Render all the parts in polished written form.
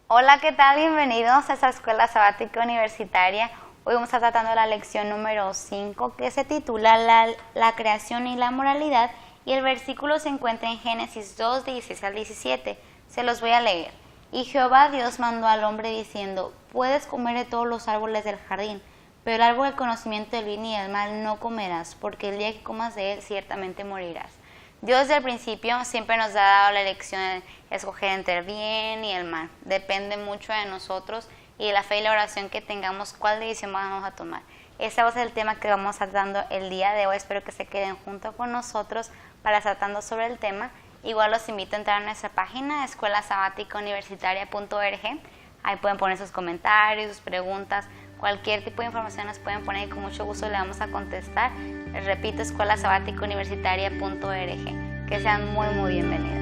Hola, ¿qué tal? Bienvenidos a esta escuela sabática universitaria. Hoy vamos a estar tratando la lección número 5, que se titula la creación y la moralidad, y el versículo se encuentra en Génesis 2, 16 al 17. Se los voy a leer. Y Jehová Dios mandó al hombre diciendo: puedes comer de todos los árboles del jardín, pero el árbol del conocimiento del bien y del mal no comerás, porque el día que comas de él ciertamente morirás. Dios desde el principio siempre nos ha dado la elección de escoger entre el bien y el mal. Depende mucho de nosotros y de la fe y la oración que tengamos cuál decisión vamos a tomar. Ese va a ser el tema que vamos a estar dando el día de hoy. Espero que se queden junto con nosotros para estar tratando sobre el tema. Igual los invito a entrar a nuestra página escuelasabaticauniversitaria.org. Ahí pueden poner sus comentarios, sus preguntas, cualquier tipo de información nos pueden poner y con mucho gusto le vamos a contestar. Les repito, escuelasabaticauniversitaria.org. Que sean muy, muy bienvenidos.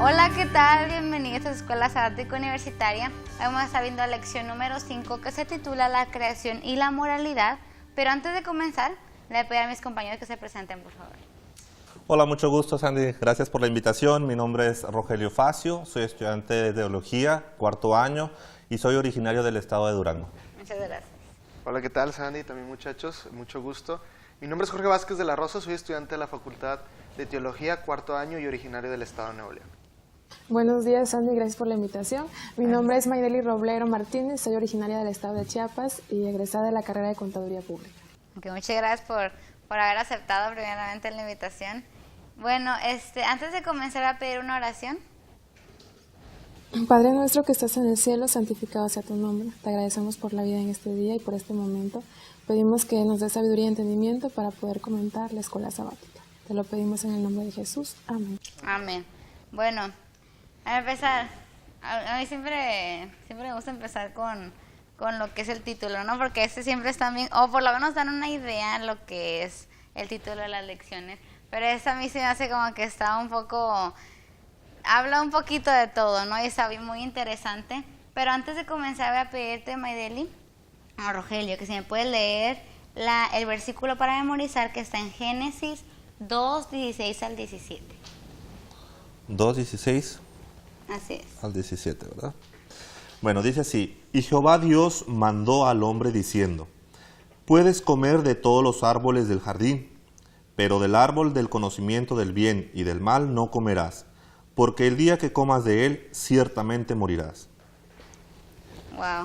Hola, ¿qué tal? Bienvenidos a la Escuela Sabática Universitaria. Vamos a estar viendo la lección número 5, que se titula La creación y la moralidad. Pero antes de comenzar, le voy a pedir a mis compañeros que se presenten, por favor. Hola, mucho gusto, Sandy. Gracias por la invitación. Mi nombre es Rogelio Facio, soy estudiante de Teología, cuarto año, y soy originario del estado de Durango. Muchas gracias. Hola, ¿qué tal, Sandy? También muchachos, mucho gusto. Mi nombre es Jorge Vázquez de la Rosa, soy estudiante de la Facultad de Teología, cuarto año y originario del estado de Nuevo León. Buenos días, Sandy, gracias por la invitación. Mi nombre es Maydeli Roblero Martínez, soy originaria del estado de Chiapas y egresada de la carrera de Contaduría Pública. Okay, muchas gracias por haber aceptado primeramente la invitación. Bueno, antes de comenzar a pedir una oración. Padre nuestro que estás en el cielo, santificado sea tu nombre. Te agradecemos por la vida en este día y por este momento. Pedimos que nos des sabiduría y entendimiento para poder comentar la escuela sabática. Te lo pedimos en el nombre de Jesús. Amén. Amén. Bueno, a empezar, a mí siempre me gusta empezar con lo que es el título, ¿no? Porque siempre está bien, o por lo menos dan una idea de lo que es el título de las lecciones. Pero a mí se me hace como que está un poco, habla un poquito de todo, ¿no? Y está muy interesante. Pero antes de comenzar voy a pedirte, Maydeli, a Rogelio, que si me puede leer el versículo para memorizar, que está en Génesis 2, 16 al 17. 2, 16 Así es. al 17, ¿verdad? Bueno, dice así: y Jehová Dios mandó al hombre diciendo: puedes comer de todos los árboles del jardín, pero del árbol del conocimiento del bien y del mal no comerás, porque el día que comas de él ciertamente morirás. Wow.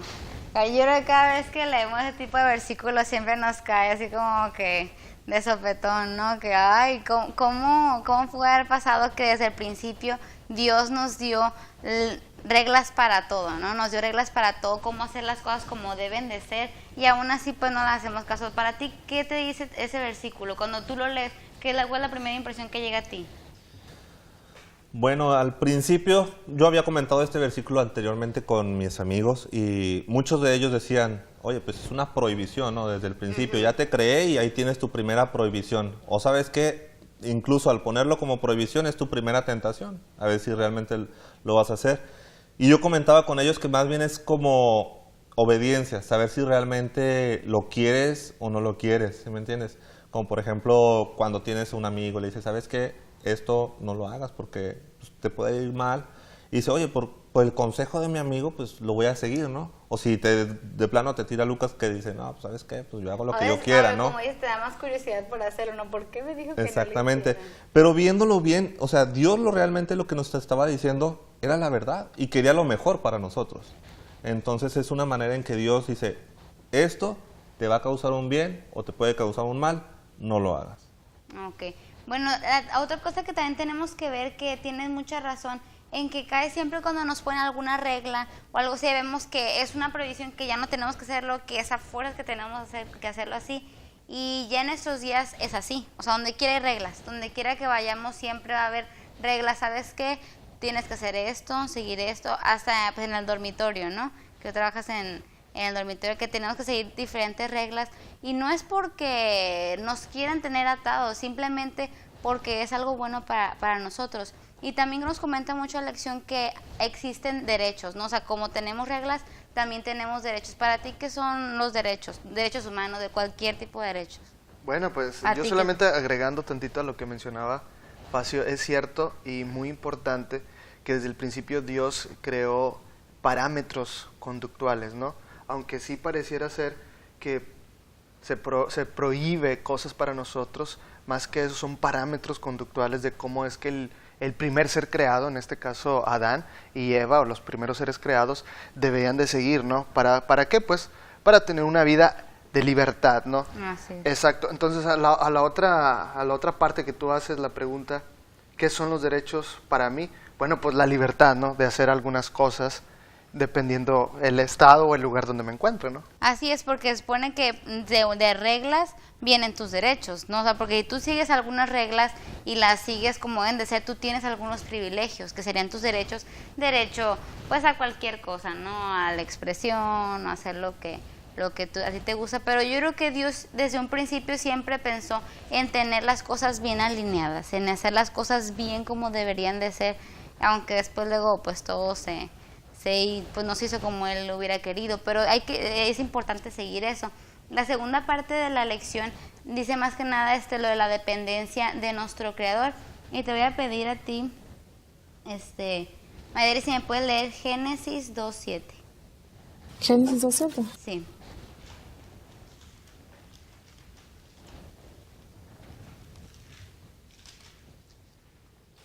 Yo creo que cada vez que leemos ese tipo de versículos siempre nos cae así como que de sopetón, ¿no? Que, ay, ¿cómo puede haber pasado que desde el principio Dios nos dio reglas para todo, ¿no? Nos dio reglas para todo, cómo hacer las cosas como deben de ser, y aún así pues no le hacemos caso. Para ti, ¿qué te dice ese versículo? Cuando tú lo lees, ¿cuál es la primera impresión que llega a ti? Bueno, al principio yo había comentado este versículo anteriormente con mis amigos y muchos de ellos decían: oye, pues es una prohibición, ¿no? Desde el principio, ya te creé y ahí tienes tu primera prohibición. O sabes que incluso al ponerlo como prohibición es tu primera tentación, a ver si realmente lo vas a hacer. Y yo comentaba con ellos que más bien es como obediencia, saber si realmente lo quieres o no lo quieres, ¿sí me entiendes? Como por ejemplo cuando tienes un amigo, le dices: ¿sabes qué? Esto no lo hagas porque pues, te puede ir mal. Y dice: oye, por el consejo de mi amigo, pues lo voy a seguir, ¿no? O si de plano te tira Lucas que dice: no, pues ¿sabes qué? Pues yo hago lo que yo quiera, ¿no? Como dices, te da más curiosidad por hacerlo, ¿no? ¿Por qué me dijo que exactamente. no le hiciera? Pero viéndolo bien, o sea, Dios realmente lo que nos estaba diciendo era la verdad y quería lo mejor para nosotros. Entonces es una manera en que Dios dice: esto te va a causar un bien o te puede causar un mal, no lo hagas. Ok. Bueno, otra cosa que también tenemos que ver, que tienes mucha razón, en que cae siempre cuando nos ponen alguna regla o algo así, vemos que es una prohibición, que ya no tenemos que hacerlo, que es a fuerzas que tenemos que hacerlo así. Y ya en estos días es así, o sea, donde quiera hay reglas, donde quiera que vayamos siempre va a haber reglas. ¿Sabes qué? Tienes que hacer esto, seguir esto, hasta pues, en el dormitorio, ¿no? Que trabajas en el dormitorio, que tenemos que seguir diferentes reglas, y no es porque nos quieran tener atados, simplemente porque es algo bueno para nosotros. Y también nos comenta mucho la lección que existen derechos, ¿no? O sea, como tenemos reglas, también tenemos derechos. Para ti, ¿qué son los derechos? Derechos humanos, de cualquier tipo de derechos. Bueno, pues ¿A yo ti solamente agregando tantito a lo que mencionaba Facio, es cierto y muy importante que desde el principio Dios creó parámetros conductuales, ¿no? Aunque sí pareciera ser que se prohíbe cosas para nosotros, más que eso son parámetros conductuales de cómo es que el primer ser creado, en este caso Adán y Eva, o los primeros seres creados, debían de seguir, ¿no? ¿Para qué? Pues para tener una vida de libertad, ¿no? Así es. Exacto. Entonces, a la otra parte que tú haces la pregunta, ¿qué son los derechos para mí? Bueno, pues la libertad, ¿no? De hacer algunas cosas dependiendo el estado o el lugar donde me encuentro, ¿no? Así es, porque supone que de reglas vienen tus derechos, ¿no? O sea, porque si tú sigues algunas reglas y las sigues como deben de ser, tú tienes algunos privilegios, que serían tus derechos. Derecho, pues, a cualquier cosa, ¿no? A la expresión, a hacer lo que a ti te gusta. Pero yo creo que Dios desde un principio siempre pensó en tener las cosas bien alineadas, en hacer las cosas bien como deberían de ser, aunque después luego pues todo pues no se hizo como él lo hubiera querido, pero es importante seguir eso. La segunda parte de la lección dice más que nada lo de la dependencia de nuestro Creador, y te voy a pedir a ti, Mayeli, si me puedes leer Génesis 2:7. Génesis 2:7. Sí.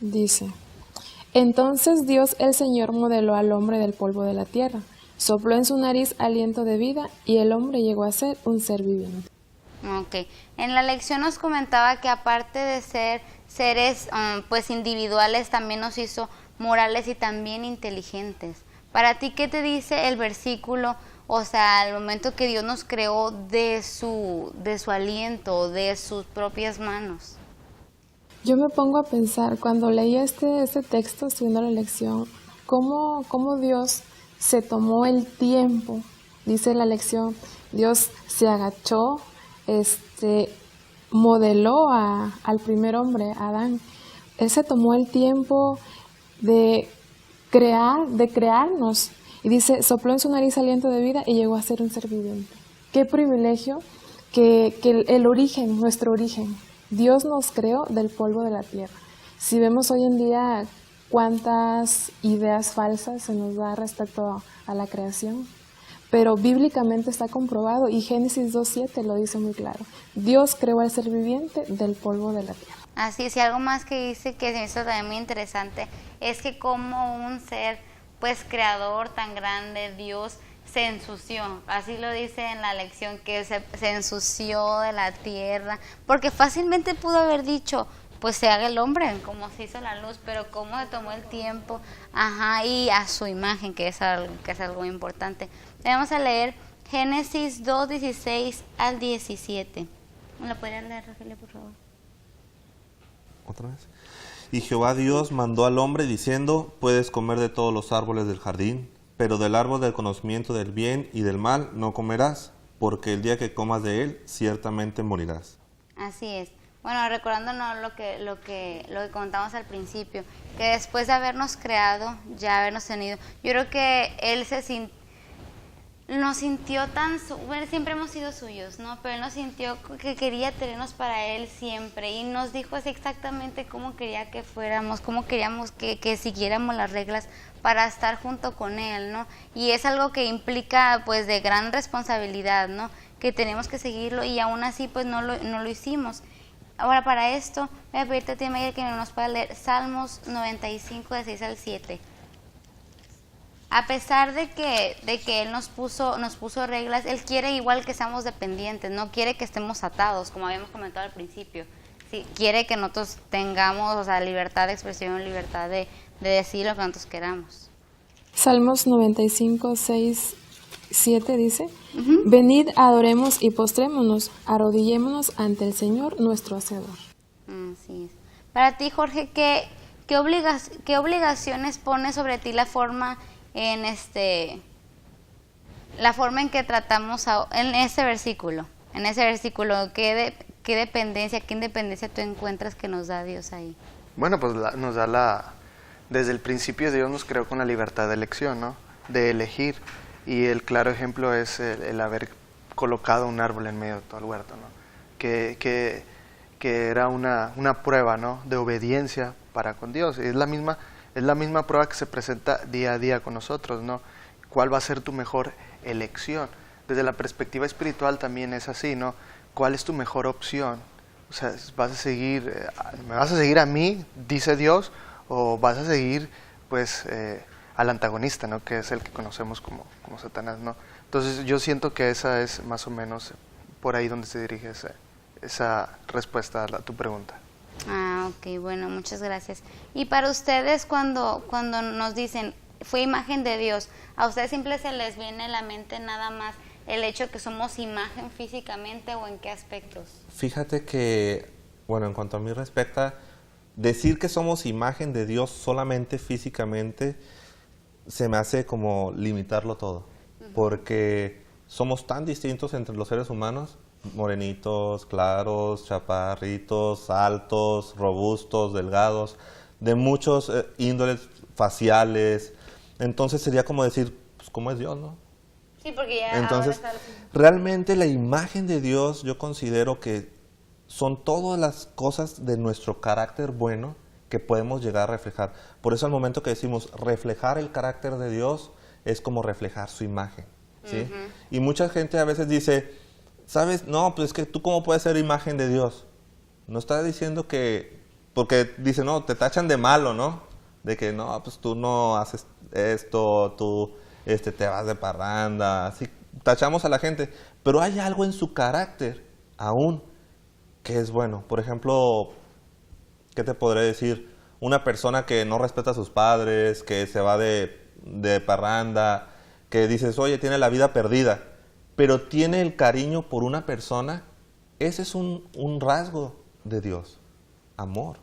Dice: Entonces Dios el Señor modeló al hombre del polvo de la tierra, sopló en su nariz aliento de vida, y el hombre llegó a ser un ser viviente. Ok. En la lección nos comentaba que aparte de ser seres pues individuales, también nos hizo morales y también inteligentes. Para ti, ¿qué te dice el versículo? O sea, al momento que Dios nos creó de su aliento, de sus propias manos. Yo me pongo a pensar, cuando leía este texto, estudiando la lección, cómo Dios se tomó el tiempo. Dice la lección, Dios se agachó, modeló al primer hombre, Adán. Él se tomó el tiempo de crearnos. Y dice, sopló en su nariz aliento de vida y llegó a ser un ser viviente. Qué privilegio que el origen, nuestro origen. Dios nos creó del polvo de la tierra. Si vemos hoy en día cuántas ideas falsas se nos da respecto a la creación, pero bíblicamente está comprobado, y Génesis 2:7 lo dice muy claro. Dios creó al ser viviente del polvo de la tierra. Así es, y algo más que dice que se me hizo también muy interesante, es que como un ser pues creador tan grande, Dios se ensució, así lo dice en la lección, que se ensució de la tierra, porque fácilmente pudo haber dicho, pues se haga el hombre, como se hizo la luz, pero cómo se tomó el tiempo, y a su imagen, que es algo muy importante. Vamos a leer Génesis 2:16 al 17. ¿Me lo podrías leer, Rogelio, por favor? ¿Otra vez? Y Jehová Dios mandó al hombre diciendo, puedes comer de todos los árboles del jardín, pero del árbol del conocimiento del bien y del mal no comerás, porque el día que comas de él, ciertamente morirás. Así es. Bueno, recordándonos lo que comentamos al principio, que después de habernos creado, ya habernos tenido, yo creo que él nos sintió bueno, siempre hemos sido suyos, ¿no? Pero él nos sintió que quería tenernos para él siempre, y nos dijo así exactamente cómo quería que fuéramos, cómo queríamos que siguiéramos las reglas para estar junto con él, ¿no? Y es algo que implica pues de gran responsabilidad, ¿no? Que tenemos que seguirlo, y aún así pues no lo hicimos. Ahora, para esto voy a pedirte a ti, Miguel, que nos pueda leer Salmos 95, de 6 al 7. A pesar de que Él nos puso reglas, Él quiere igual que seamos dependientes, no quiere que estemos atados, como habíamos comentado al principio. Sí, quiere que nosotros tengamos, o sea, libertad de expresión, libertad de decir lo que nosotros queramos. Salmos 95, 6, 7 dice, Venid, adoremos y postrémonos, arrodillémonos ante el Señor nuestro Hacedor. Así es. Para ti, Jorge, ¿qué obligaciones pone sobre ti la forma en que tratamos en ese versículo? En ese versículo, ¿qué independencia tú encuentras que nos da Dios ahí? Bueno, pues nos da desde el principio Dios nos creó con la libertad de elección, ¿no? De elegir. Y el claro ejemplo es el haber colocado un árbol en medio de todo el huerto, ¿no? Que era una prueba, ¿no? De obediencia para con Dios. Y es la misma prueba que se presenta día a día con nosotros, ¿no? ¿Cuál va a ser tu mejor elección? Desde la perspectiva espiritual también es así, ¿no? ¿Cuál es tu mejor opción? O sea, ¿me vas a seguir a mí, dice Dios, o vas a seguir, pues, al antagonista, ¿no? Que es el que conocemos como Satanás, ¿no? Entonces yo siento que esa es más o menos por ahí donde se dirige esa respuesta a tu pregunta. Ah, ok, bueno, muchas gracias. Y para ustedes, cuando nos dicen, fue imagen de Dios, ¿a ustedes siempre se les viene a la mente nada más el hecho que somos imagen físicamente o en qué aspectos? Fíjate que, bueno, en cuanto a mí respecta, decir que somos imagen de Dios solamente físicamente se me hace como limitarlo todo, porque somos tan distintos entre los seres humanos, morenitos, claros, chaparritos, altos, robustos, delgados, de muchos índoles faciales. Entonces sería como decir, pues, ¿cómo es Dios, no? Sí, porque ya Entonces, ahora realmente la imagen de Dios yo considero que son todas las cosas de nuestro carácter bueno que podemos llegar a reflejar. Por eso al momento que decimos reflejar el carácter de Dios es como reflejar su imagen, ¿sí? Y mucha gente a veces dice, ¿sabes? No, pues es que tú cómo puedes ser imagen de Dios. No está diciendo que, porque dice, no, te tachan de malo, ¿no? De que no, pues tú no haces esto, tú te vas de parranda, así tachamos a la gente. Pero hay algo en su carácter aún que es bueno. Por ejemplo, ¿qué te podré decir? Una persona que no respeta a sus padres, que se va de parranda, que dices, oye, tiene la vida perdida, pero tiene el cariño por una persona, ese es un rasgo de Dios, amor,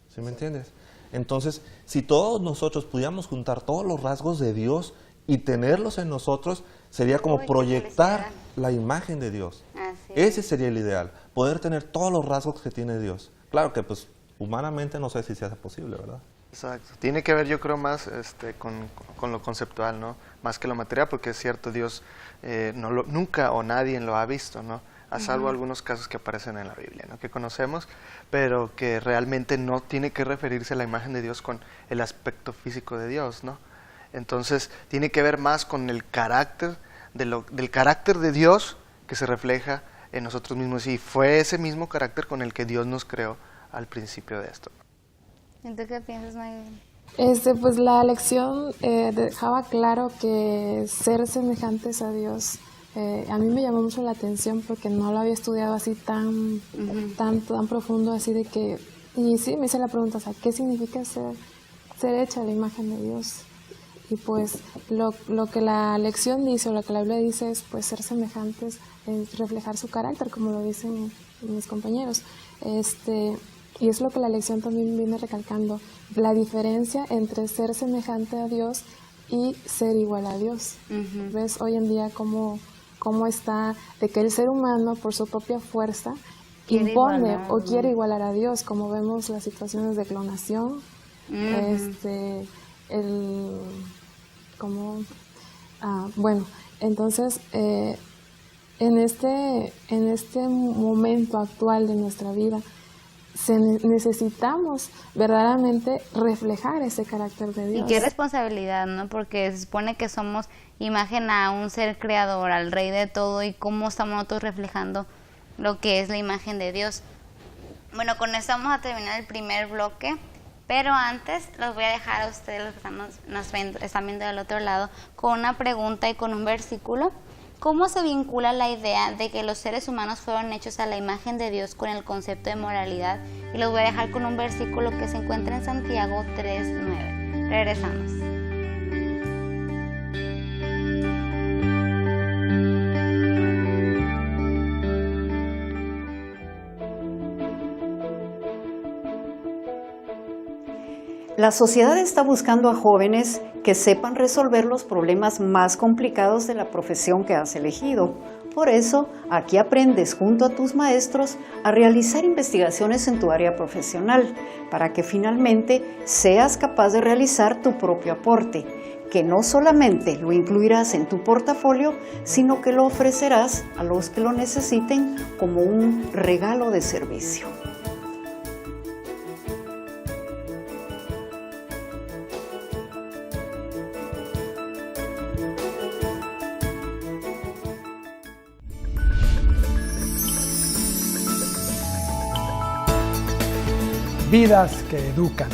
¿sí me entiendes? Entonces, si todos nosotros pudiéramos juntar todos los rasgos de Dios y tenerlos en nosotros, sería como Uy, qué proyectar felicidad. la imagen de Dios. Así es. Ese sería el ideal, poder tener todos los rasgos que tiene Dios. Claro que pues humanamente no sé si sea posible, ¿verdad? Exacto. Tiene que ver, yo creo, más con lo conceptual, ¿no? Más que lo material, porque es cierto, Dios nunca o nadie lo ha visto, ¿no? A salvo algunos casos que aparecen en la Biblia, ¿no? Que conocemos, pero que realmente no tiene que referirse a la imagen de Dios con el aspecto físico de Dios, ¿no? Entonces, tiene que ver más con el carácter, del carácter de Dios que se refleja en nosotros mismos. Y fue ese mismo carácter con el que Dios nos creó al principio de esto. ¿Y tú qué piensas, Magdalena? Pues la lección dejaba claro que ser semejantes a Dios, a mí me llamó mucho la atención porque no lo había estudiado así tan profundo, así de que, y sí, me hice la pregunta, o sea, ¿qué significa ser hecha a la imagen de Dios? Y pues lo que la lección dice, o lo que la Biblia dice es pues ser semejantes, reflejar su carácter, como lo dicen mis compañeros. Y es lo que la lección también viene recalcando, la diferencia entre ser semejante a Dios y ser igual a Dios. ¿Ves hoy en día cómo está de que el ser humano por su propia fuerza impone o quiere igualar a Dios, como vemos las situaciones de clonación, bueno, entonces en este momento actual de nuestra vida necesitamos verdaderamente reflejar ese carácter de Dios. Y qué responsabilidad, ¿no? Porque se supone que somos imagen a un ser creador, al Rey de todo, y cómo estamos nosotros reflejando lo que es la imagen de Dios. Bueno, con esto vamos a terminar el primer bloque, pero antes los voy a dejar a ustedes, los que están viendo del otro lado, con una pregunta y con un versículo. ¿Cómo se vincula la idea de que los seres humanos fueron hechos a la imagen de Dios con el concepto de moralidad? Y los voy a dejar con un versículo que se encuentra en Santiago 3:9. Regresamos. La sociedad está buscando a jóvenes que sepan resolver los problemas más complicados de la profesión que has elegido. Por eso, aquí aprendes junto a tus maestros a realizar investigaciones en tu área profesional, para que finalmente seas capaz de realizar tu propio aporte, que no solamente lo incluirás en tu portafolio, sino que lo ofrecerás a los que lo necesiten como un regalo de servicio. Vidas que educan.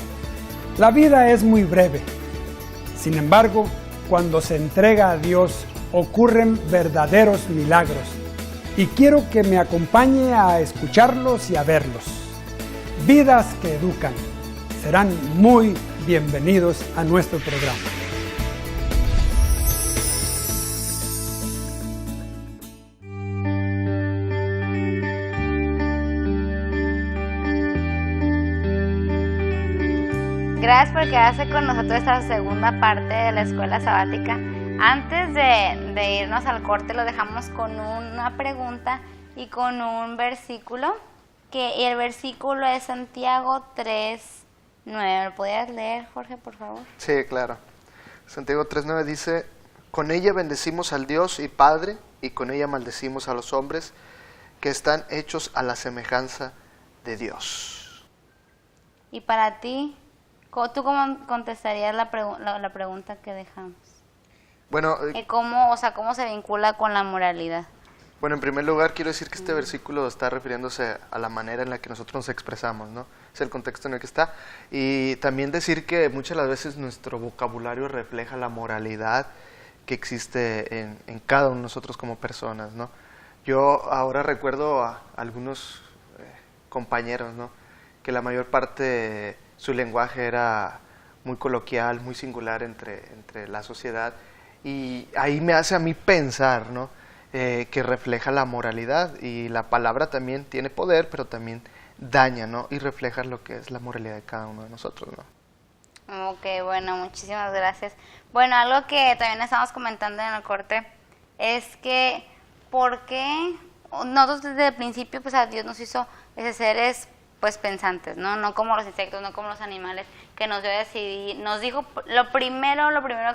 La vida es muy breve. Sin embargo, cuando se entrega a Dios, ocurren verdaderos milagros. Y quiero que me acompañe a escucharlos y a verlos. Vidas que educan. Serán muy bienvenidos a nuestro programa. Gracias por quedarse con nosotros esta segunda parte de la escuela sabática. Antes de irnos al corte, lo dejamos con una pregunta y con un versículo, y el versículo es Santiago 3:9. ¿Lo podrías leer, Jorge, por favor? Sí, claro. Santiago 3:9 dice, con ella bendecimos al Dios y Padre, y con ella maldecimos a los hombres que están hechos a la semejanza de Dios. Y para ti, ¿tú cómo contestarías la pregunta que dejamos? Bueno, ¿Cómo se vincula con la moralidad? Bueno, en primer lugar quiero decir que este versículo está refiriéndose a la manera en la que nosotros nos expresamos, ¿no? Es el contexto en el que está. Y también decir que muchas de las veces nuestro vocabulario refleja la moralidad que existe en cada uno de nosotros como personas, ¿no? Yo ahora recuerdo a algunos compañeros, ¿no? Que la mayor parte su lenguaje era muy coloquial, muy singular entre la sociedad, y ahí me hace a mí pensar, ¿no? Que refleja la moralidad, y la palabra también tiene poder, pero también daña, ¿no? Y refleja lo que es la moralidad de cada uno de nosotros, ¿no? Ok, bueno, muchísimas gracias. Bueno, algo que también estamos comentando en el corte es que ¿por qué nosotros desde el principio pues a Dios nos hizo seres pues pensantes, ¿no? No como los insectos, no como los animales, que nos dio a decidir, nos dijo, lo primero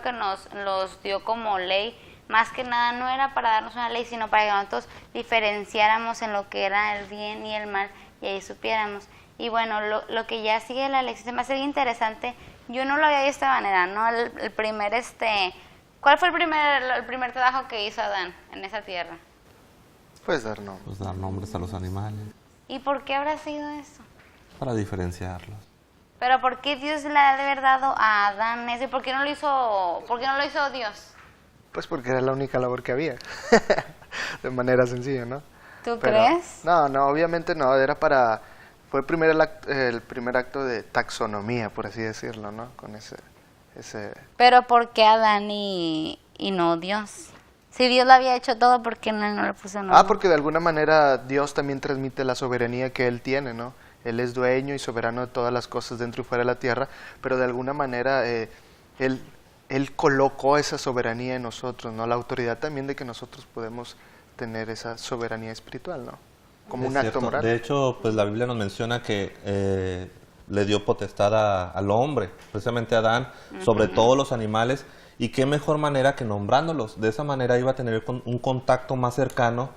que nos dio como ley, más que nada no era para darnos una ley, sino para que nosotros diferenciáramos en lo que era el bien y el mal, y ahí supiéramos. Y bueno, lo que ya sigue la lección se me hace bien interesante, yo no lo había visto de esta manera, ¿no? ¿Cuál fue el primer trabajo que hizo Adán en esa tierra? Pues dar nombres. Pues dar nombres a los animales. ¿Y por qué habrá sido eso? Para diferenciarlos. Pero ¿por qué Dios le ha de haber dado a Adán eso? ¿Por qué no lo hizo Dios? Pues porque era la única labor que había, de manera sencilla, ¿no? ¿Tú crees? No, obviamente no, fue el primer acto de taxonomía, por así decirlo, ¿no? Con ese. Pero ¿por qué Adán y no Dios? Si Dios lo había hecho todo, ¿por qué no le puso nombre? Porque de alguna manera Dios también transmite la soberanía que Él tiene, ¿no? Él es dueño y soberano de todas las cosas dentro y fuera de la tierra, pero de alguna manera Él colocó esa soberanía en nosotros, ¿no? La autoridad también de que nosotros podemos tener esa soberanía espiritual, ¿no? Como un acto moral. De hecho, pues la Biblia nos menciona que le dio potestad al hombre, precisamente a Adán, sobre todos los animales, y qué mejor manera que nombrándolos. De esa manera iba a tener un contacto más cercano,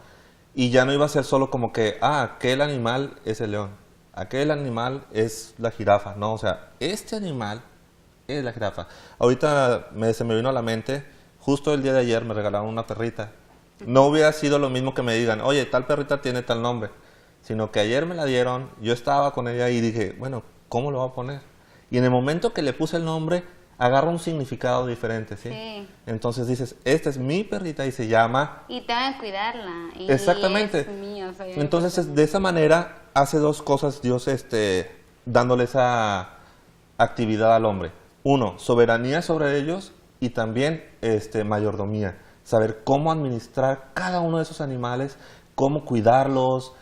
y ya no iba a ser solo como que, aquel animal es el león, aquel animal es la jirafa, no, o sea, este animal es la jirafa. Ahorita se me vino a la mente, justo el día de ayer me regalaron una perrita. No hubiera sido lo mismo que me digan, oye, tal perrita tiene tal nombre, sino que ayer me la dieron, yo estaba con ella y dije, bueno, ¿cómo lo voy a poner? Y en el momento que le puse el nombre, agarra un significado diferente, ¿sí? Sí. Entonces dices, esta es mi perrita y se llama... Y tengo que cuidarla. Y exactamente. es mío, Entonces, de esa manera, hace dos cosas Dios dándole esa actividad al hombre. Uno, soberanía sobre ellos, y también mayordomía. Saber cómo administrar cada uno de esos animales, cómo cuidarlos,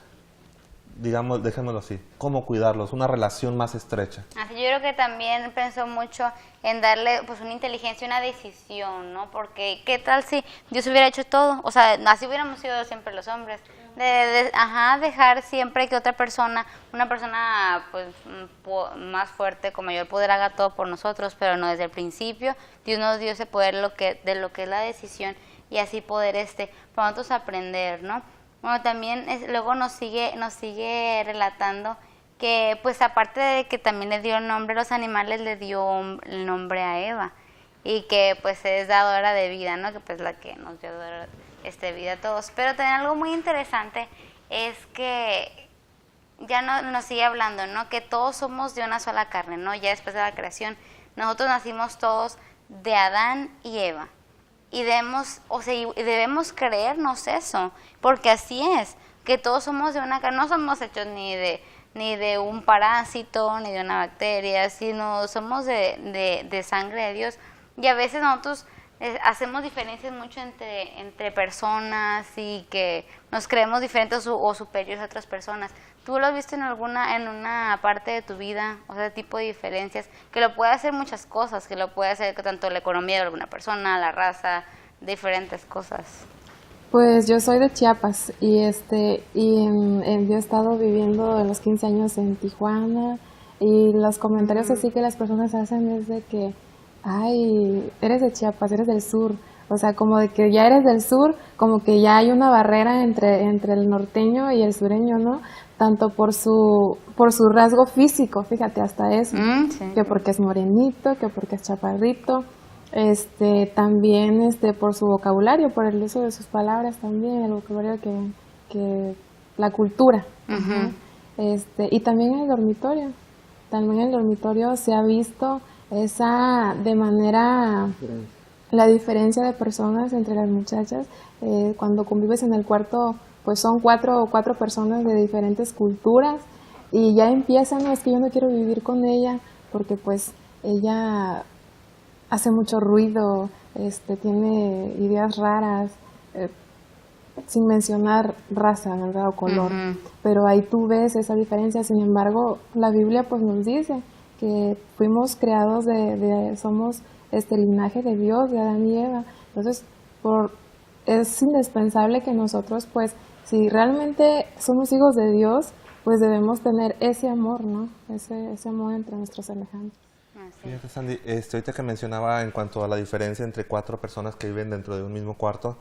digamos, dejémoslo así, cómo cuidarlos, una relación más estrecha. Así, yo creo que también pensó mucho en darle pues una inteligencia, una decisión, ¿no? Porque ¿qué tal si Dios hubiera hecho todo? O sea, así hubiéramos sido siempre los hombres. Dejar siempre que otra persona, una persona pues más fuerte, con mayor poder, haga todo por nosotros, pero no, desde el principio Dios nos dio ese poder de lo que es la decisión, y así poder para nosotros aprender, ¿no? Bueno, también luego nos sigue relatando que, pues aparte de que también le dio el nombre a los animales, le dio el nombre a Eva, y que pues es dadora de vida, ¿no? Que pues la que nos dio vida a todos. Pero también algo muy interesante es que ya nos sigue hablando, ¿no? Que todos somos de una sola carne, ¿no? Ya después de la creación, nosotros nacimos todos de Adán y Eva. Y debemos creernos eso, porque así es, que todos somos de una carne, no somos hechos ni de un parásito, ni de una bacteria, sino somos de sangre de Dios. Y a veces nosotros hacemos diferencias mucho entre personas, y que nos creemos diferentes o superiores a otras personas. ¿Tú lo has visto en una parte de tu vida, o sea, tipo de diferencias, que lo puede hacer muchas cosas, que lo puede hacer tanto la economía de alguna persona, la raza, diferentes cosas? Pues yo soy de Chiapas y yo he estado viviendo en los 15 años en Tijuana, y los comentarios así que las personas hacen es de que, ay, eres de Chiapas, eres del sur. O sea, como de que ya eres del sur, como que ya hay una barrera entre el norteño y el sureño, ¿no? Tanto por su rasgo físico, fíjate, hasta eso, sí. Que porque es morenito, que porque es chaparrito, también por su vocabulario, por el uso de sus palabras también, el vocabulario que la cultura. Y también en el dormitorio se ha visto la diferencia de personas entre las muchachas. Cuando convives en el cuarto, pues son cuatro personas de diferentes culturas, y ya empiezan, es que yo no quiero vivir con ella porque pues ella hace mucho ruido, tiene ideas raras, sin mencionar raza, ¿verdad? O color. Pero ahí tú ves esa diferencia. Sin embargo, la Biblia pues nos dice que fuimos creados somos linaje de Dios, de Adán y Eva. Entonces, es indispensable que nosotros, pues, si realmente somos hijos de Dios, pues debemos tener ese amor, ¿no? Ese amor entre nuestros semejantes. Fíjate, Sandy, ahorita que mencionaba en cuanto a la diferencia entre 4 personas que viven dentro de un mismo cuarto,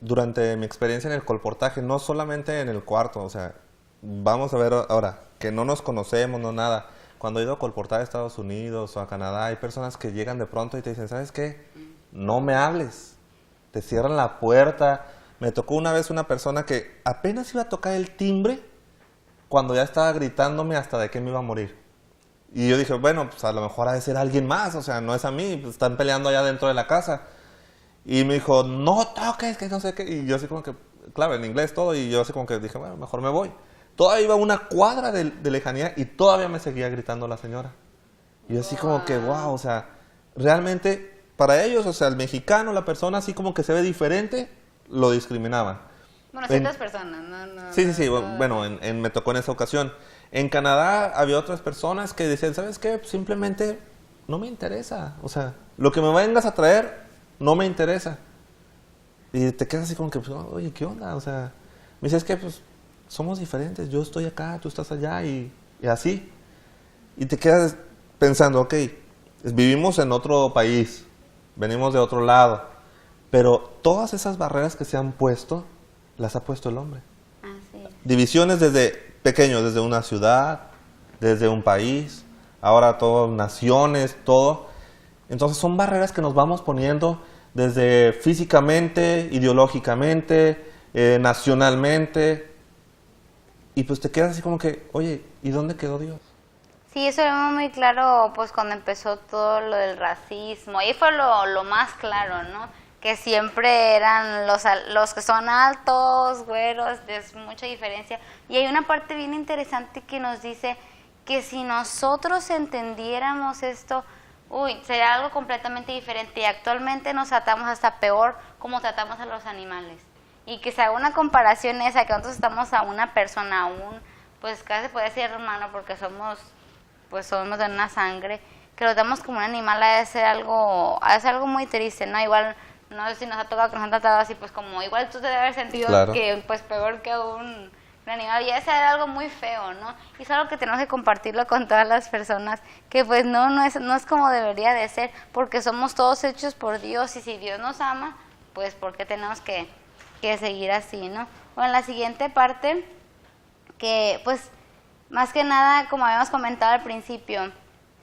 durante mi experiencia en el colportaje, no solamente en el cuarto, o sea, vamos a ver ahora, que no nos conocemos, no nada. Cuando he ido a colportar a Estados Unidos o a Canadá, hay personas que llegan de pronto y te dicen, ¿sabes qué? No me hables. Te cierran la puerta. Me tocó una vez una persona que apenas iba a tocar el timbre cuando ya estaba gritándome hasta de que me iba a morir. Y yo dije, bueno, pues a lo mejor ha de ser alguien más, o sea, no es a mí, pues están peleando allá dentro de la casa. Y me dijo, no toques, que no sé qué. Y yo así como que, claro, en inglés todo, y yo así como que dije, bueno, mejor me voy. Todavía iba a una cuadra de lejanía y todavía me seguía gritando la señora. Y yo así como que, wow, o sea, realmente para ellos, o sea, el mexicano, la persona así como que se ve diferente, lo discriminaban. Bueno, ciertas personas, no. Sí, bueno, me tocó en esa ocasión. En Canadá había otras personas que decían, ¿sabes qué? Pues simplemente no me interesa. O sea, lo que me vengas a traer no me interesa. Y te quedas así como que, pues, oye, ¿qué onda? O sea, me dices que, pues, somos diferentes. Yo estoy acá, tú estás allá y así. Y te quedas pensando, ok, vivimos en otro país, venimos de otro lado, pero todas esas barreras que se han puesto, las ha puesto el hombre. Así es. Divisiones desde pequeño, desde una ciudad, desde un país, ahora todo, naciones, todo. Entonces son barreras que nos vamos poniendo desde físicamente, ideológicamente, nacionalmente, y pues te quedas así como que, oye, ¿y dónde quedó Dios? Sí, eso lo vemos muy claro pues cuando empezó todo lo del racismo. Ahí fue lo más claro, ¿no? Que siempre eran los que son altos, güeros, es mucha diferencia. Y hay una parte bien interesante que nos dice que si nosotros entendiéramos esto, sería algo completamente diferente. Y actualmente nos tratamos hasta peor como tratamos a los animales. y que se haga una comparación esa, que nosotros estamos a una persona, pues casi se puede decir hermano, porque somos de una sangre, que lo damos como un animal, ha de ser algo muy triste, ¿no? Igual, no sé si nos ha tocado que nos han tratado así, pues como igual tú te debes haber sentido Claro. que pues peor que un animal, y ese era algo muy feo, ¿no? Y es algo que tenemos que compartirlo con todas las personas, que pues no es como debería de ser, porque somos todos hechos por Dios, y si Dios nos ama, pues ¿por qué tenemos que seguir así, ¿no? Bueno, en la siguiente parte, que pues más que nada, como habíamos comentado al principio,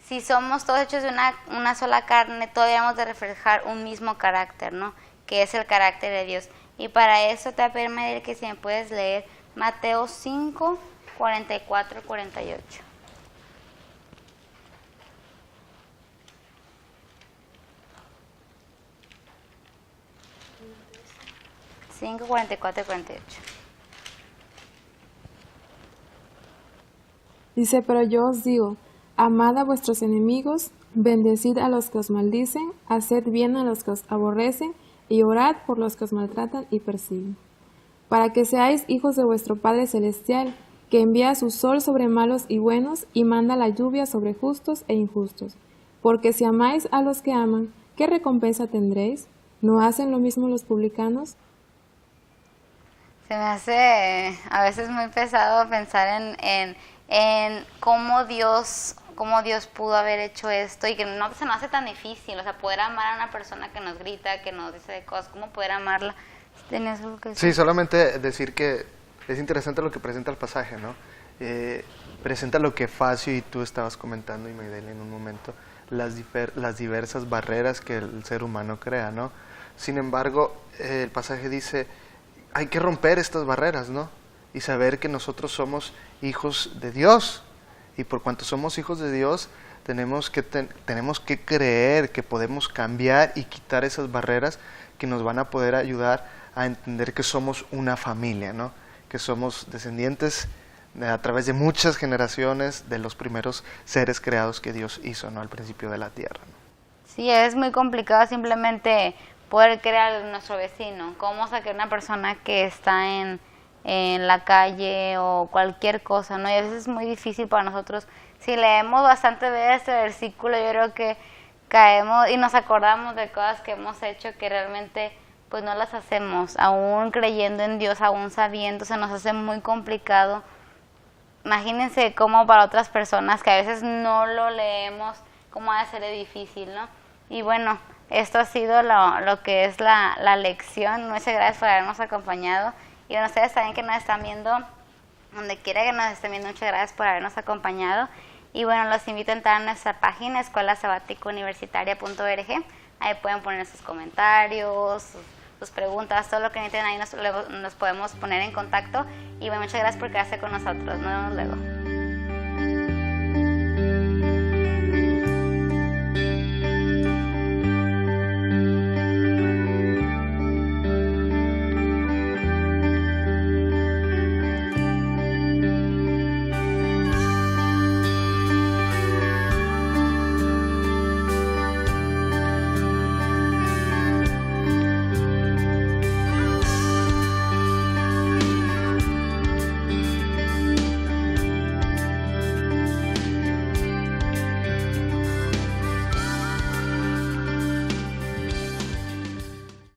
si somos todos hechos de una sola carne, todos debemos de reflejar un mismo carácter, ¿no? Que es el carácter de Dios. Y para eso te voy a pedir, Mayel, que si me puedes leer Mateo 5, 44, 48. Cinco, 44 y 48. Dice, pero yo os digo, amad a vuestros enemigos, bendecid a los que os maldicen, haced bien a los que os aborrecen, y orad por los que os maltratan y persiguen. Para que seáis hijos de vuestro Padre Celestial, que envía su sol sobre malos y buenos, y manda la lluvia sobre justos e injustos. Porque si amáis a los que aman, ¿qué recompensa tendréis? ¿No hacen lo mismo los publicanos? Se me hace a veces muy pesado pensar en cómo Dios pudo haber hecho esto, y que no se nos hace tan difícil, o sea, poder amar a una persona que nos grita, que nos dice cosas, cómo poder amarla. ¿Tienes algo que decir? Sí, solamente decir que es interesante lo que presenta el pasaje, ¿no? Presenta lo que Facio y tú estabas comentando, y Maidel en un momento, las diversas barreras que el ser humano crea, ¿no? Sin embargo, el pasaje dice, hay que romper estas barreras, ¿no? Y saber que nosotros somos hijos de Dios. Y por cuanto somos hijos de Dios, tenemos que creer que podemos cambiar y quitar esas barreras que nos van a poder ayudar a entender que somos una familia, ¿no? Que somos descendientes a través de muchas generaciones de los primeros seres creados que Dios hizo, ¿no? Al principio de la tierra, ¿no? Sí, es muy complicado simplemente poder crear a nuestro vecino. ¿Cómo sacar una persona que está en la calle o cualquier cosa, ¿no? Y a veces es muy difícil para nosotros. Si leemos bastante de este versículo, yo creo que caemos y nos acordamos de cosas que hemos hecho que realmente pues no las hacemos, aún creyendo en Dios, aún sabiendo, se nos hace muy complicado. Imagínense cómo para otras personas que a veces no lo leemos, cómo va a ser difícil, ¿no? Y bueno, esto ha sido lo que es la lección. Muchas gracias por habernos acompañado. Y bueno, ustedes también que nos están viendo, donde quiera que nos estén viendo, muchas gracias por habernos acompañado. Y bueno, los invito a entrar a nuestra página, escuelasabaticouniversitaria.org. Ahí pueden poner sus comentarios, sus preguntas, todo lo que necesiten, ahí nos podemos poner en contacto. Y bueno, muchas gracias por quedarse con nosotros. Nos vemos luego.